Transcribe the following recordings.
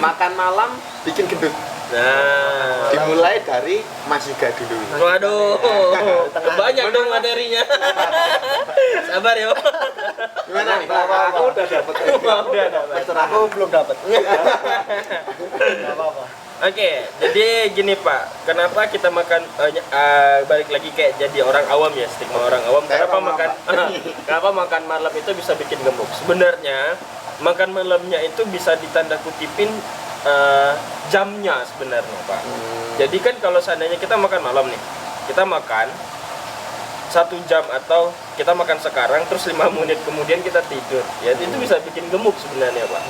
makan malam bikin gendut. Nah, Dimulai dari Mas Yuga dulu. waduh, banyak dong materinya. Sabar ya. Gimana nih? Aku udah dapat. Udah dapat. Aku belum dapat. Enggak apa-apa. Oke, jadi gini Pak, kenapa kita makan balik lagi kayak jadi orang awam ya, stigma orang awam. Kenapa kenapa makan malam itu bisa bikin gemuk? Sebenarnya makan malamnya itu bisa ditanda kutipin jamnya sebenarnya Pak. Jadi kan kalau seandainya kita makan malam nih, kita makan 1 jam atau kita makan sekarang terus 5 menit kemudian kita tidur, ya itu bisa bikin gemuk sebenarnya Pak.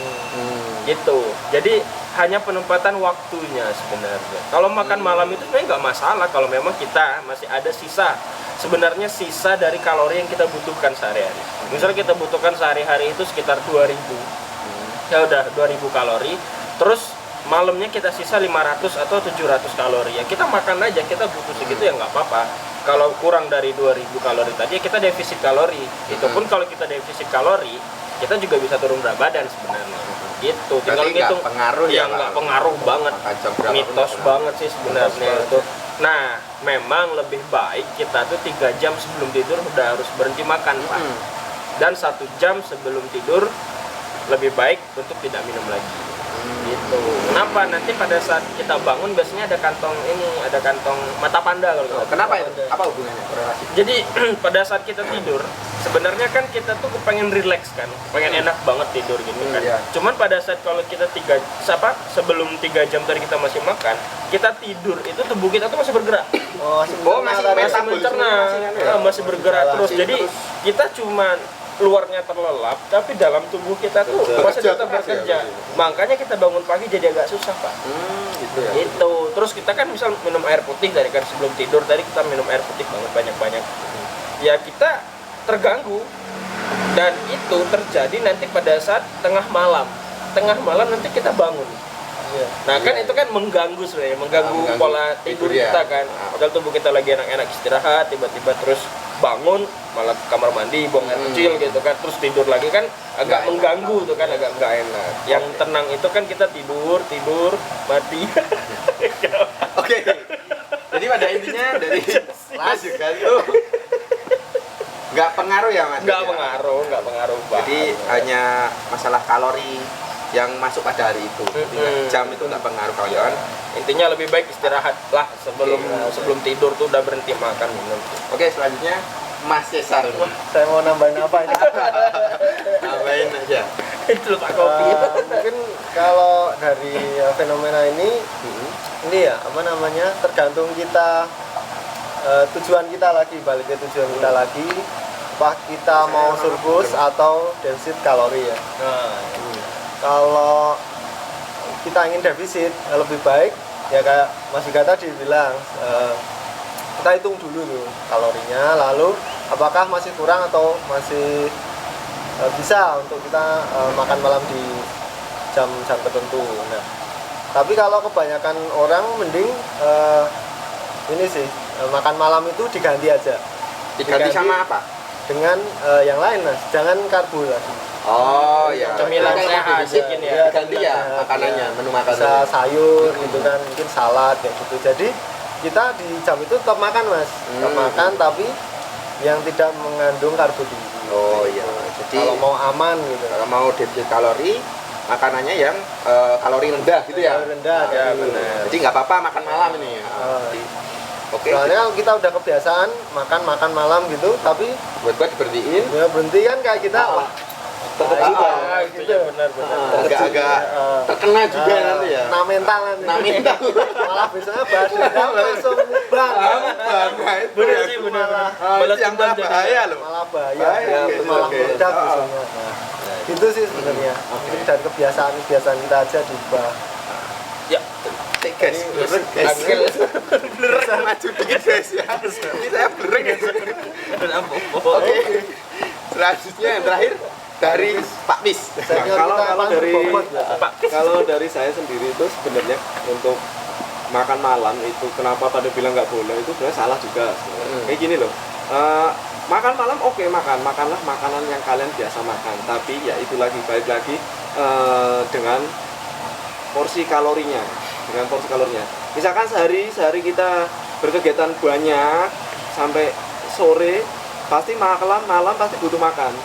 Gitu. Jadi hanya penempatan waktunya sebenarnya. Kalau makan malam itu sebenarnya nggak masalah kalau memang kita masih ada sisa. Sebenarnya sisa dari kalori yang kita butuhkan sehari-hari. Misalnya kita butuhkan sehari-hari itu sekitar 2000. Ya udah 2000 kalori. Terus malamnya kita sisa 500 atau 700 kalori. Ya kita makan aja, kita butuh segitu ya nggak apa-apa. Kalau kurang dari 2000 kalori tadi ya kita defisit kalori. Itu pun kalau kita defisit kalori, kita juga bisa turun berat badan sebenarnya. Gitu. Tinggal ngitung pengaruh ya. Nggak pengaruh banget. Mitos banget sih sebenarnya itu. Nah, memang lebih baik kita tuh 3 jam sebelum tidur udah harus berhenti makan, Pak. Dan 1 jam sebelum tidur lebih baik untuk tidak minum lagi. Gitu. Kenapa? Nanti pada saat kita bangun biasanya ada kantong mata panda kalau gitu. Kenapa itu? Apa hubungannya korelasi? Jadi pada saat kita tidur, sebenarnya kan kita tuh pengen relax kan, pengen enak banget tidur gitu kan. Cuman pada saat kalau kita sebelum 3 jam tadi kita masih makan, kita tidur itu tubuh kita tuh masih bergerak. Masih bergerak terus. Jadi kita cuman luarnya terlelap, tapi dalam tubuh kita tuh masih tetap bekerja. Makanya kita bangun pagi jadi agak susah Pak. Gitu ya. Itu. Terus kita kan misal minum air putih dari kan sebelum tidur tadi kita minum air putih banyak-banyak. Ya kita terganggu dan itu terjadi nanti pada saat tengah malam. Tengah malam nanti kita bangun. Nah kan itu kan mengganggu sebenarnya, mengganggu pola tidur kita kan. Padahal tubuh kita lagi enak-enak istirahat, tiba-tiba terus bangun malah ke kamar mandi buang air kecil gitu kan, terus tidur lagi kan agak mengganggu tuh kan, agak nggak enak. Yang tenang itu kan kita tidur mati. Oke. Jadi pada intinya dari Mas juga tuh nggak pengaruh ya Mas? Nggak pengaruh Pak. Jadi hanya masalah kalori yang masuk pada hari itu. Jam itu nggak pengaruh kawan-kawan. Intinya lebih baik istirahat lah sebelum tidur tuh udah berhenti makan minum. Oke, selanjutnya Mas Cesar. Saya mau nambahin apa ini? Nambahin aja. Itu Pak kopi. Mungkin kalau dari fenomena ini ya tergantung kita, tujuan kita lagi, balik ke tujuan kita lagi, apa kita mau surplus atau defisit kalori ya. Kalau kita ingin defisit lebih baik ya kayak Mas Yuga tadi bilang, kita hitung dulu tuh kalorinya, lalu apakah masih kurang atau masih bisa untuk kita makan malam di jam-jam tertentu. Nah, tapi kalau kebanyakan orang mending ini sih makan malam itu diganti aja. Diganti sama apa? Dengan yang lain Mas, jangan karbo lagi. Oh iya. Cemilan sehat bikin ya. Ganti ya makanannya, menu makanannya. Bisa sayur gitu kan, mungkin salad kayak gitu. Jadi kita di jam itu tetap makan Mas, tetap makan tapi yang tidak mengandung karbo tinggi. Oh iya. Jadi kalau mau aman gitu. Kalau mau defisit kalori, makanannya yang kalori rendah gitu ya. Kalori rendah ya, benar. Jadi nggak apa-apa makan malam ini ya. Oke. Soalnya kita udah kebiasaan makan malam gitu, tapi buat diberhentiin. Ya berhenti kan kayak kita Itu ya benar. Agak terkena juga nanti ya. Nah mental. Malah biasanya bahas dendam langsung bang. Benar sih benar. Balas yang bahaya loh. Malah bahaya. Malah meledak biasanya. Itu sih sebenarnya. Jadi dari kebiasaan kita aja diubah. Ya. Guys, blur maju dikit guys ya. Ini saya blur guys. Oke. Selanjutnya yang terakhir dari Pak Pis. Kalau dari saya sendiri itu sebenarnya untuk makan malam itu kenapa pada bilang nggak boleh itu sebenarnya salah juga. Kayak gini loh. Makan malam oke, makanlah makanan yang kalian biasa makan, tapi ya itu lagi balik lagi dengan porsi kalorinya. Dengan porsi kalorinya. Misalkan sehari kita berkegiatan banyak sampai sore, pasti malam pasti butuh makan.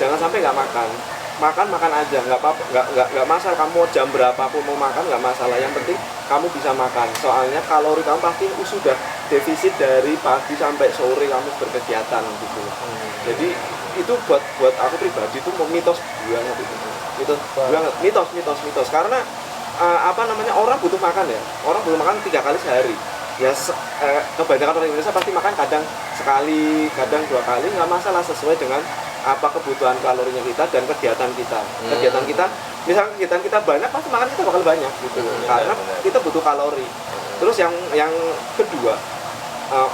Jangan sampai nggak makan. Makan aja, nggak apa-apa, nggak masalah kamu jam berapapun mau makan nggak masalah. Yang penting kamu bisa makan. Soalnya kalori kamu pasti sudah defisit dari pagi sampai sore kamu berkegiatan gitu. Jadi itu buat aku pribadi itu mitos banget itu. Mitos karena orang butuh makan ya. Orang butuh makan 3 kali sehari. Ya kebanyakan orang Indonesia pasti makan kadang sekali, kadang 2 kali, nggak masalah sesuai dengan apa kebutuhan kalorinya kita dan kegiatan kita. Kegiatan kita, misalnya kegiatan kita banyak, pasti makan kita bakal banyak gitu. Karena kita butuh kalori. Terus yang kedua,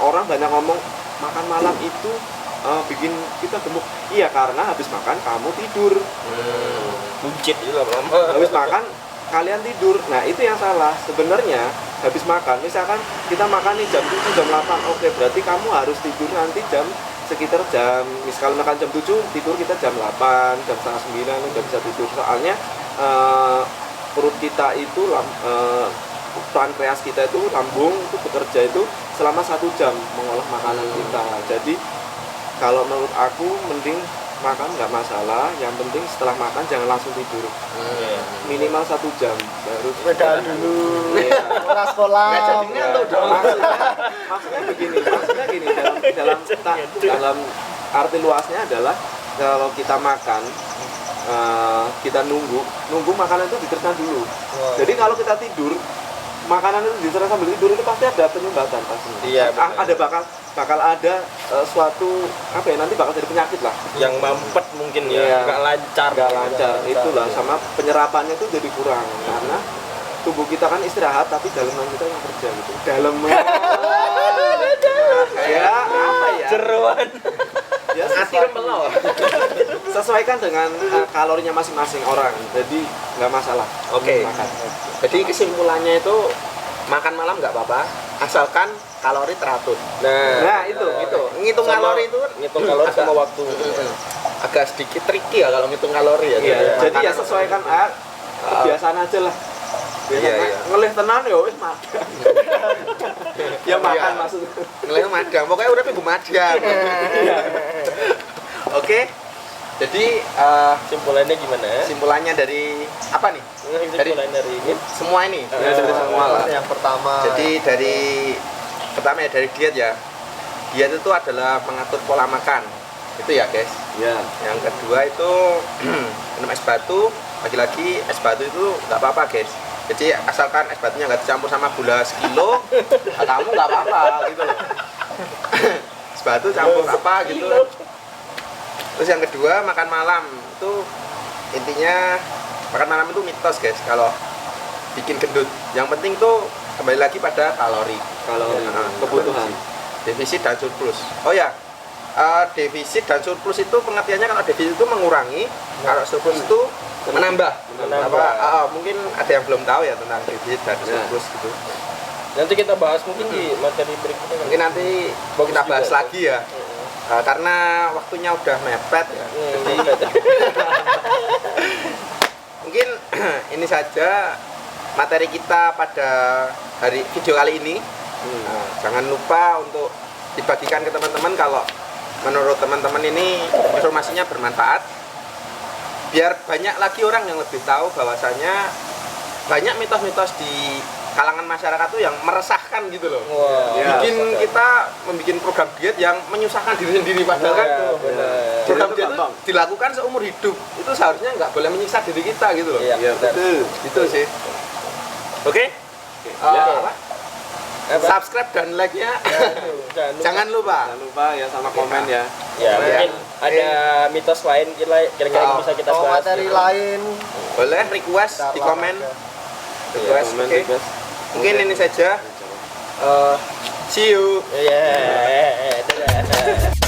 orang banyak ngomong makan malam itu bikin kita gemuk. Iya, karena habis makan kamu tidur. Buncit itu lama-lama. Habis makan kalian tidur. Nah, itu yang salah. Sebenarnya habis makan, misalkan kita makan nih jam 7, jam 8, oke, berarti kamu harus tidur nanti sekitar jam, misalkan makan jam 7, tidur kita jam 8, jam setengah 9 udah bisa tidur. Soalnya perut kita itu pankreas kita itu, lambung itu bekerja itu selama 1 jam mengolah makanan kita. Jadi kalau menurut aku mending makan nggak masalah, yang penting setelah makan jangan langsung tidur. Minimal 1 jam baru sepedaan dulu. Sekolah Nggak jadi ngantuk dong. Maksudnya gini, dalam arti luasnya adalah kalau kita makan, kita nunggu makanan itu diteruskan dulu. Jadi kalau kita tidur, makanan itu diteruskan sambil tidur itu pasti ada penyumbatan pasti. Iya, Ada bakal ada suatu nanti bakal jadi penyakit lah. Yang mampet mungkin ya, Iya. nggak lancar. Itulah, sama penyerapannya itu jadi kurang karena tubuh kita kan istirahat tapi daleman kita yang kerja gitu. Daleman. Ya, apa ya? Jeroan. Ya, Hati remelo. sesuaikan dengan kalorinya masing-masing orang. Jadi nggak masalah. Oke. Makan. Jadi kesimpulannya itu makan malam nggak apa-apa, asalkan kalori teratur. Nah, itu. Ngitung Sama kalori itu kan ngitung kalori agak- sama waktu. agak sedikit tricky ya kalau ngitung kalori ya. Iya, jadi ya makanan- sesuaikan kebiasaan aja lah. Iya. Ngelih tenan ya wis makan. Ya makan Iya. maksudnya. Ngelih madang, pokoknya udah minggu madang. Oke. Jadi Simpulannya gimana? kesimpulannya dari apa nih? Simpulan dari ini. Semua ini. Ya, dari semua lah. Yang pertama. Jadi pertama ya dari diet ya. Diet itu adalah mengatur pola makan. Itu ya, guys. Ya. Yang kedua itu minum es batu. Lagi-lagi es batu itu nggak apa-apa, guys. Jadi asalkan es batunya nggak dicampur sama gula sekilo, kamu nggak apa-apa gitu loh. Es batu campur apa gitu. Terus yang kedua makan malam itu intinya makan malam itu mitos, guys. Kalau bikin gendut, yang penting tuh kembali lagi pada kalori. Kebutuhan. Defisit dan surplus. Oh ya, defisit dan surplus itu pengertiannya kalau defisit itu mengurangi, kalau surplus itu menambah. Mungkin ada yang belum tahu ya tentang defisit dan surplus gitu. Nanti kita bahas mungkin di materi berikutnya. Mungkin nanti Bagus kita bahas juga, lagi ya. Karena waktunya udah mepet ya. Jadi mungkin ini saja materi kita pada video kali ini. Jangan lupa untuk dibagikan ke teman-teman kalau menurut teman-teman ini informasinya bermanfaat, biar banyak lagi orang yang lebih tahu bahwasanya banyak mitos-mitos di kalangan masyarakat tuh yang meresahkan gitu loh. Wah, Ya, bikin kita membuat program diet yang menyusahkan diri sendiri, padahal kan Benar, benar. program Itu diet itu gampang. dilakukan seumur hidup, itu seharusnya nggak boleh menyiksa diri kita gitu loh. Iya, Ya, benar. betul. Gitu sih. Oke. Ya. Apa? Subscribe dan like-nya jangan lupa. Jangan lupa ya sama komen ya. Ya, mungkin ada mitos lain kira-kira yang bisa kita Kalau bahas. materi lain Boleh request di komen. Request, Komen, oke. request. Mungkin ini saja. See you. Ya, dadah.